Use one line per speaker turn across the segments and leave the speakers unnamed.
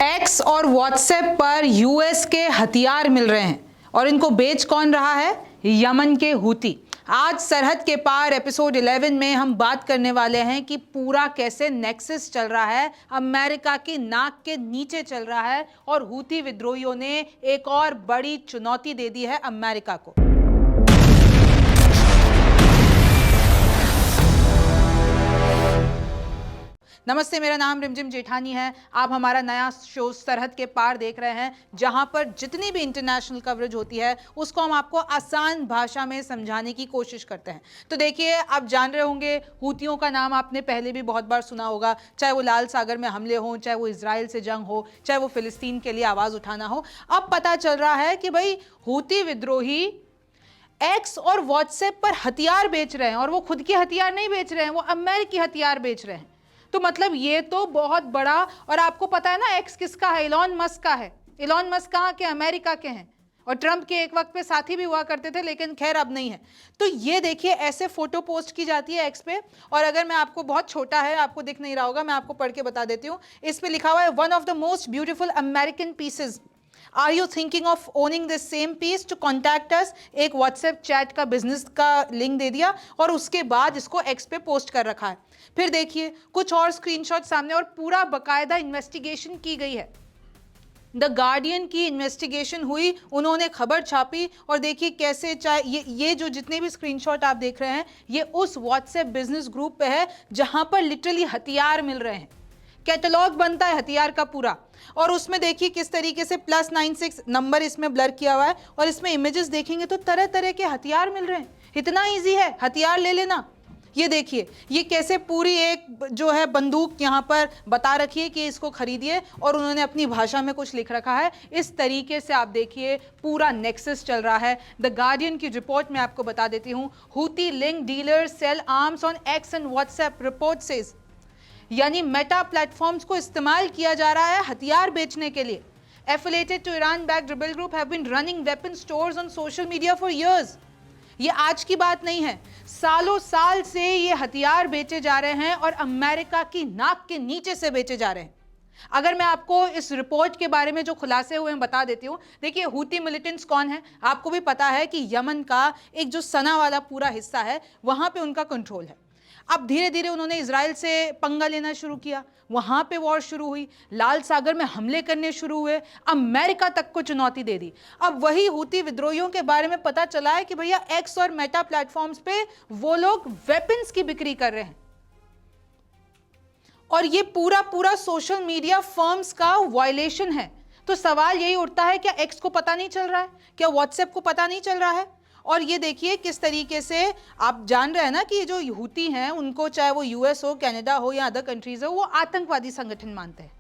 X और WhatsApp पर US के हथियार मिल रहे हैं और इनको बेच कौन रहा है? यमन के हूती। आज सरहद के पार एपिसोड 11 में हम बात करने वाले हैं कि पूरा कैसे नेक्सस चल रहा है, अमेरिका की नाक के नीचे चल रहा है और हूती विद्रोहियों ने एक और बड़ी चुनौती दे दी है अमेरिका को। नमस्ते, मेरा नाम रिमझिम जेठानी है। आप हमारा नया शो सरहद के पार देख रहे हैं, जहां पर जितनी भी इंटरनेशनल कवरेज होती है उसको हम आपको आसान भाषा में समझाने की कोशिश करते हैं। तो देखिए, आप जान रहे होंगे हूतियों का नाम आपने पहले भी बहुत बार सुना होगा, चाहे वो लाल सागर में हमले हो, चाहे वो इजराइल से जंग हो, चाहे वो फिलिस्तीन के लिए आवाज़ उठाना हो। अब पता चल रहा है कि भाई हूती विद्रोही एक्स और व्हाट्सएप पर हथियार बेच रहे हैं, और वो खुद के हथियार नहीं बेच रहे हैं, वो अमेरिकी हथियार बेच रहे हैं। तो मतलब ये तो बहुत बड़ा। और आपको पता है ना एक्स किसका है? इलॉन मस्क का है। इलॉन मस्क कहाँ के? अमेरिका के हैं, और ट्रंप के एक वक्त पे साथी भी हुआ करते थे, लेकिन खैर अब नहीं है। तो ये देखिए, ऐसे फोटो पोस्ट की जाती है एक्स पे, और अगर मैं आपको, बहुत छोटा है, आपको दिख नहीं रहा होगा, मैं आपको पढ़ के बता देती हूँ। इस पे लिखा हुआ है, one of the most beautiful American pieces, are you thinking of owning this same piece to contact us. एक व्हाट्सएप चैट का बिजनेस का लिंक दे दिया और उसके बाद इसको एक्स पे पोस्ट कर रखा है। फिर देखिए कुछ और स्क्रीनशॉट सामने, और पूरा बकायदा इन्वेस्टिगेशन की गई है। द गार्डियन की इन्वेस्टिगेशन हुई, उन्होंने खबर छापी, और देखिए कैसे, चाहे ये जो जितने भी स्क्रीनशॉट आप देख रहे हैं, ये उस व्हाट्सएप बिजनेस ग्रुप पे है जहां पर लिटरली हथियार मिल रहे हैं। कैटलॉग बनता है हथियार का पूरा, और उसमें देखिए किस तरीके से +96 नंबर इसमें ब्लर किया हुआ है, और इसमें इमेजेस देखेंगे तो तरह तरह के हथियार मिल रहे हैं। इतना इजी है हथियार ले लेना। ये देखिए, ये कैसे पूरी एक जो है बंदूक यहाँ पर बता रखी है कि इसको खरीदिए, और उन्होंने अपनी भाषा में कुछ लिख रखा है। इस तरीके से आप देखिए पूरा नेक्सस चल रहा है। द गार्डियन की रिपोर्ट में आपको बता देती हूँ, Houthi linked dealer sell arms on X and WhatsApp, report says. यानी मेटा प्लेटफॉर्म्स को इस्तेमाल किया जा रहा है हथियार बेचने के लिए। Affiliated to Iran backed rebel group have been running weapon stores on social media for years. ये आज की बात नहीं है, सालों साल से ये हथियार बेचे जा रहे हैं, और अमेरिका की नाक के नीचे से बेचे जा रहे हैं। अगर मैं आपको इस रिपोर्ट के बारे में जो खुलासे हुए हैं बता देती हूँ। देखिए, हूती मिलिटेंट्स कौन है? आपको भी पता है कि यमन का एक जो सना वाला पूरा हिस्सा है, वहां पे उनका कंट्रोल है। अब धीरे धीरे उन्होंने इजराइल से पंगा लेना शुरू किया, वहां पे वॉर शुरू हुई, लाल सागर में हमले करने शुरू हुए, अमेरिका तक को चुनौती दे दी। अब वही हूती विद्रोहियों के बारे में पता चला है कि भैया एक्स और मेटा प्लेटफॉर्म्स पे वो लोग वेपन्स की बिक्री कर रहे हैं, और ये पूरा पूरा सोशल मीडिया फर्म्स का वायलेशन है। तो सवाल यही उठता है, क्या एक्स को पता नहीं चल रहा है? क्या व्हाट्सएप को पता नहीं चल रहा है? और ये देखिए किस तरीके से आप जान रहे हैं ना कि ये जो हूती हैं, उनको चाहे वो यूएस हो, कनाडा हो या अदर कंट्रीज हो, वो आतंकवादी संगठन मानते हैं।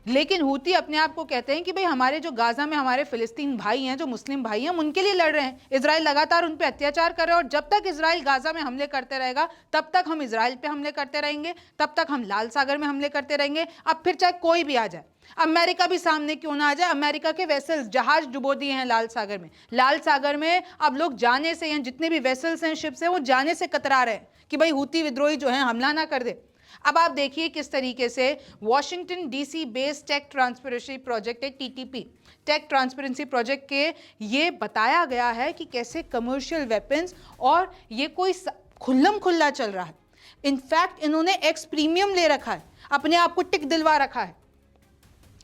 लेकिन हूती अपने आप को कहते हैं कि भाई हमारे जो गाजा में हमारे फिलिस्तीन भाई हैं, जो मुस्लिम भाई हैं, हम उनके लिए लड़ रहे हैं। इजराइल लगातार उन पे अत्याचार कर रहे हैं, और जब तक इजराइल गाजा में हमले करते रहेगा, तब तक हम इजराइल पे हमले करते रहेंगे, तब तक हम लाल सागर में हमले करते रहेंगे। अब फिर चाहे कोई भी आ जाए, अमेरिका भी सामने क्यों ना आ जाए, अमेरिका के वेसल्स, जहाज डुबो दिए हैं लाल सागर में। लाल सागर में अब लोग जाने से, यहाँ जितने भी वेसल्स हैं, शिप्स हैं, वो जाने से कतरा रहे हैं कि भाई हूती विद्रोही जो है हमला ना कर दे। अब आप देखिए किस तरीके से Washington DC based take transparency project है, टीटीपी, टेक ट्रांसपेरेंसी प्रोजेक्ट के ये बताया गया है कि कैसे कमर्शियल वेपन्स, और ये कोई खुल्लम खुल्ला चल रहा है। इनफैक्ट इन्होंने एक्स प्रीमियम ले रखा है, अपने आप को टिक दिलवा रखा है।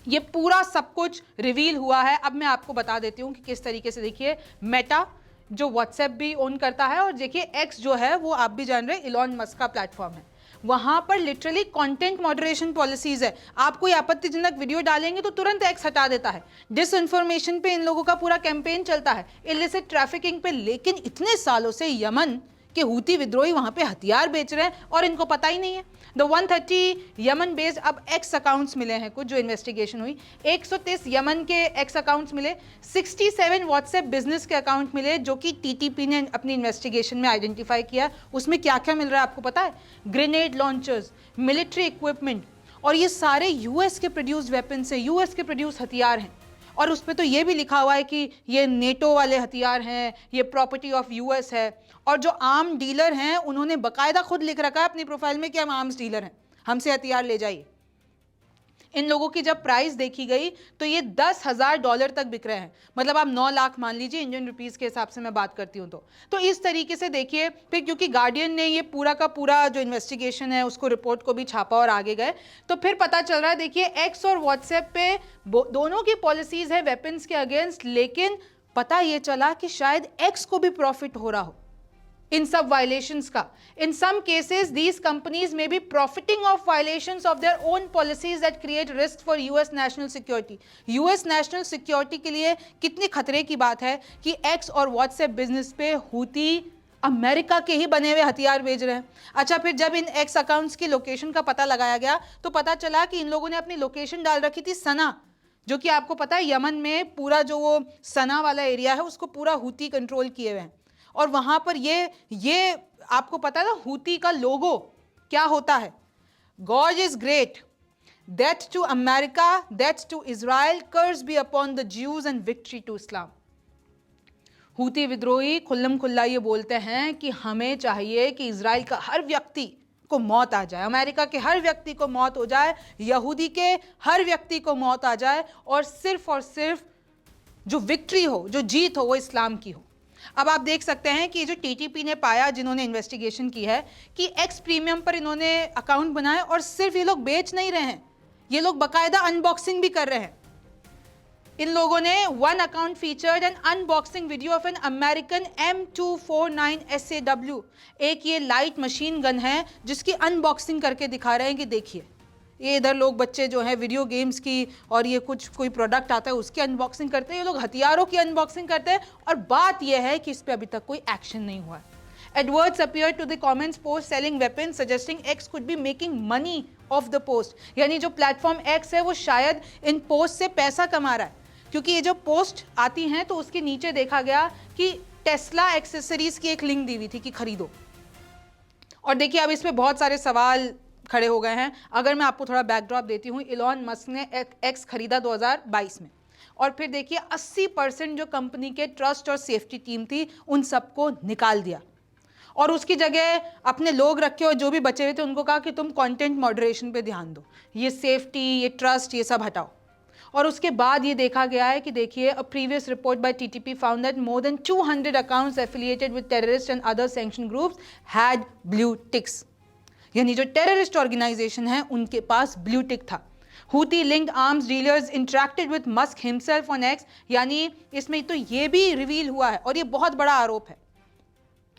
ये पूरा सब कुछ रिवील हुआ है। अब मैं आपको बता देती हूँ कि किस तरीके से। देखिए, मेटा जो व्हाट्सएप भी ओन करता है, और देखिए एक्स जो है वो आप भी जान रहे हैं इलॉन मस्क का प्लेटफॉर्म है। वहां पर लिटरली कंटेंट मॉडरेशन पॉलिसीज है। आप कोई आपत्तिजनक वीडियो डालेंगे तो तुरंत एक्स हटा देता है। डिसइंफॉर्मेशन पे इन लोगों का पूरा कैंपेन चलता है, इलिसिट ट्रैफिकिंग पे। लेकिन इतने सालों से यमन के हूती विद्रोही वहां पे हथियार बेच रहे हैं और इनको पता ही नहीं है। द 130 यमन बेस्ड अब एक्स अकाउंट्स मिले हैं, कुछ जो इन्वेस्टिगेशन हुई, 130 यमन के एक्स अकाउंट्स मिले, 67 व्हाट्सएप बिजनेस के अकाउंट मिले, जो कि टीटीपी ने अपनी इन्वेस्टिगेशन में आइडेंटिफाई किया। उसमें क्या क्या मिल रहा है आपको पता है? ग्रेनेड लॉन्चर्स, मिलिट्री इक्विपमेंट, और ये सारे यूएस के प्रोड्यूस्ड वेपन्स है, यूएस के प्रोड्यूस हथियार हैं। और उस पर तो ये भी लिखा हुआ है कि ये नेटो वाले हथियार हैं, ये प्रॉपर्टी ऑफ यूएस है। और जो आर्म डीलर हैं, उन्होंने बकायदा खुद लिख रखा है अपनी प्रोफाइल में कि हम आर्म्स डीलर हैं, हमसे हथियार ले जाइए। इन लोगों की जब प्राइस देखी गई तो ये $10,000 तक बिक रहे हैं, मतलब आप 9 लाख मान लीजिए इंडियन रुपीस के हिसाब से मैं बात करती हूँ तो इस तरीके से देखिए। फिर क्योंकि गार्डियन ने ये पूरा का पूरा जो इन्वेस्टिगेशन है उसको रिपोर्ट को भी छापा और आगे गए, तो फिर पता चल रहा है देखिए एक्स और व्हाट्सएप पे दोनों की पॉलिसीज है वेपन्स के अगेंस्ट, लेकिन पता ये चला कि शायद एक्स को भी प्रॉफिट हो रहा हो इन सब वायलेशंस का। In some cases, these companies may be profiting of violations of their own policies that create risk for US national security. US national security के लिए कितनी खतरे की बात है कि X और WhatsApp बिजनेस पे हूती अमेरिका के ही बने हुए हथियार भेज रहे हैं। अच्छा, फिर जब इन X अकाउंट्स की लोकेशन का पता लगाया गया तो पता चला कि इन लोगों ने अपनी लोकेशन डाल रखी थी सना, जो कि आपको पता है यमन में पूरा जो वो सना वाला एरिया है उसको पूरा हूती कंट्रोल किए हुए हैं। और वहां पर ये आपको पता है ना हूती का लोगो क्या होता है, God is great, death to America, death to Israel, curse be upon the Jews and victory to Islam. Houthi विद्रोही खुल्लम खुल्ला ये बोलते हैं कि हमें चाहिए कि इजराइल का हर व्यक्ति को मौत आ जाए, अमेरिका के हर व्यक्ति को मौत हो जाए, यहूदी के हर व्यक्ति को मौत आ जाए, और सिर्फ जो विक्ट्री हो, जो जीत हो, वो इस्लाम की हो। अब आप देख सकते हैं कि जो टीटीपी ने पाया, जिन्होंने इन्वेस्टिगेशन की है, कि एक्स प्रीमियम पर इन्होंने अकाउंट बनाए, और सिर्फ ये लोग बेच नहीं रहे हैं, ये लोग बाकायदा अनबॉक्सिंग भी कर रहे हैं। इन लोगों ने one account featured an unboxing video of an American M249 SAW, एक ये लाइट मशीन गन है जिसकी अनबॉक्सिंग करके दिखा रहे हैं कि देखिए ये इधर लोग बच्चे जो है वीडियो गेम्स की और ये कुछ कोई प्रोडक्ट आता है उसकी अनबॉक्सिंग करते हैं, ये लोग हथियारों की अनबॉक्सिंग करते हैं, और बात ये है कि इस पे अभी तक कोई एक्शन नहीं हुआ है। Adverts appeared to the comments post selling weapons, suggesting X could be making money off the post. यानी जो प्लेटफॉर्म X है वो शायद इन पोस्ट से पैसा कमा रहा है, क्योंकि ये जो पोस्ट आती हैं तो उसके नीचे देखा गया कि टेस्ला एक्सेसरीज की एक लिंक दी हुई थी कि खरीदो। और देखिए अब इस पे बहुत सारे सवाल खड़े हो गए हैं। अगर मैं आपको थोड़ा बैकड्रॉप देती हूँ, इलॉन मस्क ने एक्स खरीदा 2022 में, और फिर देखिए 80% जो कंपनी के ट्रस्ट और सेफ्टी टीम थी उन सबको निकाल दिया, और उसकी जगह अपने लोग रखे और जो भी बचे हुए थे उनको कहा कि तुम कंटेंट मॉडरेशन पे ध्यान दो, ये सेफ्टी, ये ट्रस्ट, ये सब हटाओ। और उसके बाद ये देखा गया है कि देखिए a previous report by TTP found that more than 200 accounts affiliated with terrorist and other sanction groups had blue ticks, यानी जो टेररिस्ट ऑर्गेनाइजेशन है उनके पास ब्लू टिक था। Houthi linked arms dealers interacted with Musk himself on x, यानी इसमें तो ये भी रिवील हुआ है और ये बहुत बड़ा आरोप है।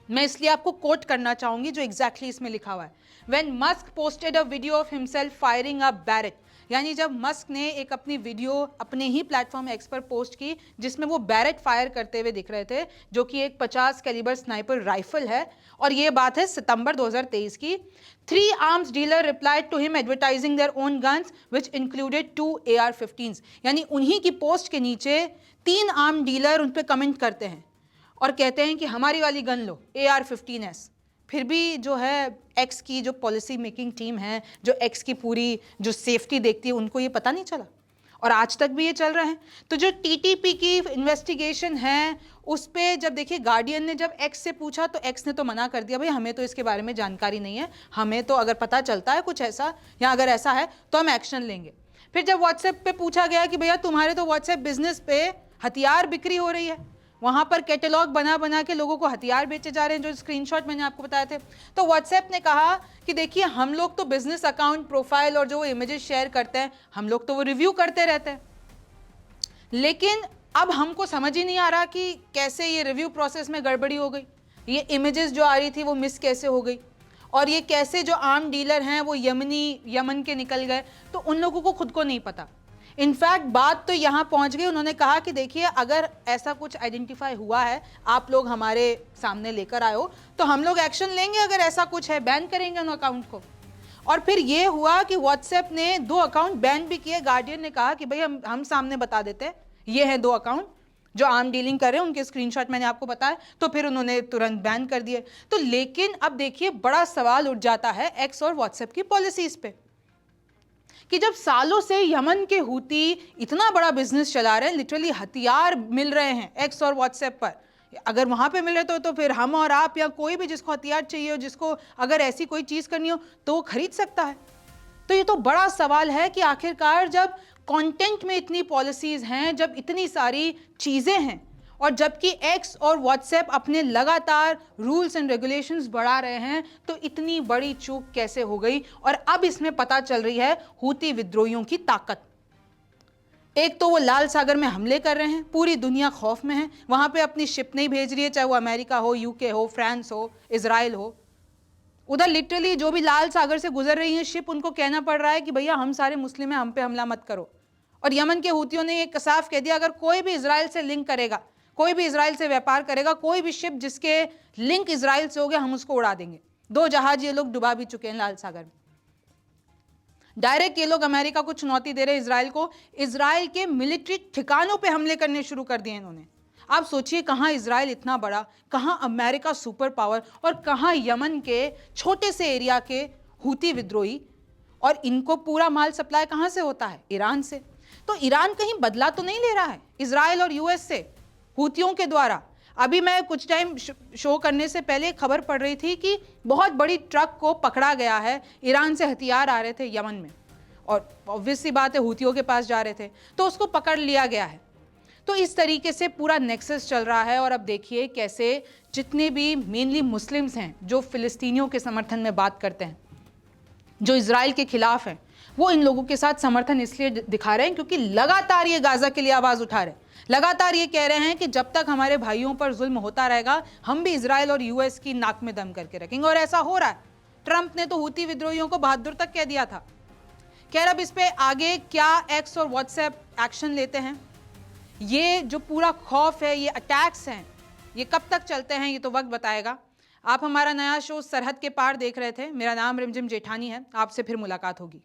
मैं इसलिए आपको कोट करना चाहूंगी जो एग्जैक्टली इसमें लिखा हुआ है। When Musk posted a video of himself firing a Barrett, यानी जब मस्क ने एक अपनी वीडियो अपने ही प्लेटफॉर्म एक्स पर पोस्ट की जिसमें वो बैरेट फायर करते हुए दिख रहे थे, जो कि एक 50 कैलिबर स्नाइपर राइफल है, और ये बात है सितंबर 2023 की। 3 arms dealer replied to him advertising their own guns which included 2 AR-15s, यानी उन्हीं की पोस्ट के नीचे 3 आर्म डीलर उन पर कमेंट करते हैं और कहते हैं कि हमारी वाली गन लो, AR-15S। फिर भी जो है एक्स की जो पॉलिसी मेकिंग टीम है, जो एक्स की पूरी जो सेफ्टी देखती है, उनको ये पता नहीं चला, और आज तक भी ये चल रहा है। तो जो टीटीपी की इन्वेस्टिगेशन है उस पर जब देखिए गार्डियन ने जब एक्स से पूछा तो एक्स ने तो मना कर दिया, भाई हमें तो इसके बारे में जानकारी नहीं है, हमें तो अगर पता चलता है कुछ ऐसा या अगर ऐसा है तो हम एक्शन लेंगे। फिर जब व्हाट्सएप पे पूछा गया कि भैया तुम्हारे तो व्हाट्सएप बिजनेस पे हथियार बिक्री हो रही है, वहां पर कैटलॉग बना बना के लोगों को हथियार बेचे जा रहे हैं, जो स्क्रीनशॉट मैंने आपको बताए थे, तो व्हाट्सएप ने कहा कि देखिए हम लोग तो बिजनेस अकाउंट प्रोफाइल और जो वो इमेजेस शेयर करते हैं हम लोग तो वो रिव्यू करते रहते हैं, लेकिन अब हमको समझ ही नहीं आ रहा कि कैसे ये रिव्यू प्रोसेस में गड़बड़ी हो गई, ये इमेजेस जो आ रही थी वो मिस कैसे हो गई, और ये कैसे जो आर्म डीलर हैं वो यमन के निकल गए, तो उन लोगों को खुद को नहीं पता। इनफैक्ट बात तो यहाँ पहुँच गई, उन्होंने कहा कि देखिए अगर ऐसा कुछ आइडेंटिफाई हुआ है, आप लोग हमारे सामने लेकर आए हो तो हम लोग एक्शन लेंगे, अगर ऐसा कुछ है बैन करेंगे उन अकाउंट को। और फिर ये हुआ कि व्हाट्सएप ने 2 अकाउंट बैन भी किए। गार्डियन ने कहा कि भाई हम सामने बता देते हैं, ये हैं 2 अकाउंट जो आर्म डीलिंग कर रहे हैं, उनके स्क्रीनशॉट मैंने आपको बताया, तो फिर उन्होंने तुरंत बैन कर दिए। तो लेकिन अब देखिए बड़ा सवाल उठ जाता है एक्स और व्हाट्सएप की पॉलिसीज पे, कि जब सालों से यमन के हूती इतना बड़ा बिजनेस चला रहे हैं, लिटरली हथियार मिल रहे हैं एक्स और व्हाट्सएप पर, अगर वहां पे मिल रहे तो फिर हम और आप या कोई भी जिसको हथियार चाहिए हो, जिसको अगर ऐसी कोई चीज करनी हो तो वो खरीद सकता है। तो ये तो बड़ा सवाल है कि आखिरकार जब कंटेंट में इतनी पॉलिसीज हैं, जब इतनी सारी चीजें हैं, और जबकि एक्स और व्हाट्सएप अपने लगातार रूल्स एंड रेगुलेशंस बढ़ा रहे हैं, तो इतनी बड़ी चूक कैसे हो गई। और अब इसमें पता चल रही है हूती विद्रोहियों की ताकत। एक तो वो लाल सागर में हमले कर रहे हैं, पूरी दुनिया खौफ में है, वहां पे अपनी शिप नहीं भेज रही है, चाहे वो अमेरिका हो, यूके हो, फ्रांस हो, इजराइल हो। उधर लिटरली जो भी लाल सागर से गुजर रही है शिप, उनको कहना पड़ रहा है कि भैया हम सारे मुस्लिम हैं, हम पे हमला मत करो। और यमन के हूतियों ने एक साफ कह दिया, अगर कोई भी इजराइल से लिंक करेगा, कोई भी इजराइल से व्यापार करेगा, कोई भी शिप जिसके लिंक इजराइल से हो गया, हम उसको उड़ा देंगे। 2 जहाज ये लोग डुबा भी चुके हैं लाल सागर में। डायरेक्ट ये लोग अमेरिका को चुनौती दे रहे हैं, इजराइल को। इजराइल के मिलिट्री ठिकानों पे हमले करने शुरू कर दिए इन्होंने। आप सोचिए, कहां इजराइल इतना बड़ा, कहां अमेरिका सुपर पावर, और कहां यमन के छोटे से एरिया के हूती विद्रोही। और इनको पूरा माल सप्लाई कहां से होता है? ईरान से। तो ईरान कहीं बदला तो नहीं ले रहा है इजराइल और यूएस से हूतियों के द्वारा? अभी मैं कुछ टाइम शो करने से पहले खबर पड़ रही थी कि बहुत बड़ी ट्रक को पकड़ा गया है, ईरान से हथियार आ रहे थे यमन में, और ऑब्वियस सी बात है हूतियों के पास जा रहे थे, तो उसको पकड़ लिया गया है। तो इस तरीके से पूरा नेक्सस चल रहा है। और अब देखिए कैसे जितने भी मेनली मुस्लिम्स हैं जो फिलिस्तीनियों के समर्थन में बात करते हैं, जो इजराइल के खिलाफ हैं, वो इन लोगों के साथ समर्थन इसलिए दिखा रहे हैं क्योंकि लगातार ये गाजा के लिए आवाज उठा रहे हैं। लगातार ये कह रहे हैं कि जब तक हमारे भाइयों पर जुल्म होता रहेगा, हम भी इजराइल और यूएस की नाक में दम करके रखेंगे। और ऐसा हो रहा है। ट्रंप ने तो हूती विद्रोहियों को बहादुर तक कह दिया था। खैर, अब इस पे आगे क्या एक्स और व्हाट्सएप एक्शन लेते हैं, ये जो पूरा खौफ है, ये अटैक्स हैं, ये कब तक चलते हैं, ये तो वक्त बताएगा। आप हमारा नया शो सरहद के पार देख रहे थे। मेरा नाम रिमझिम जेठानी है। आपसे फिर मुलाकात होगी।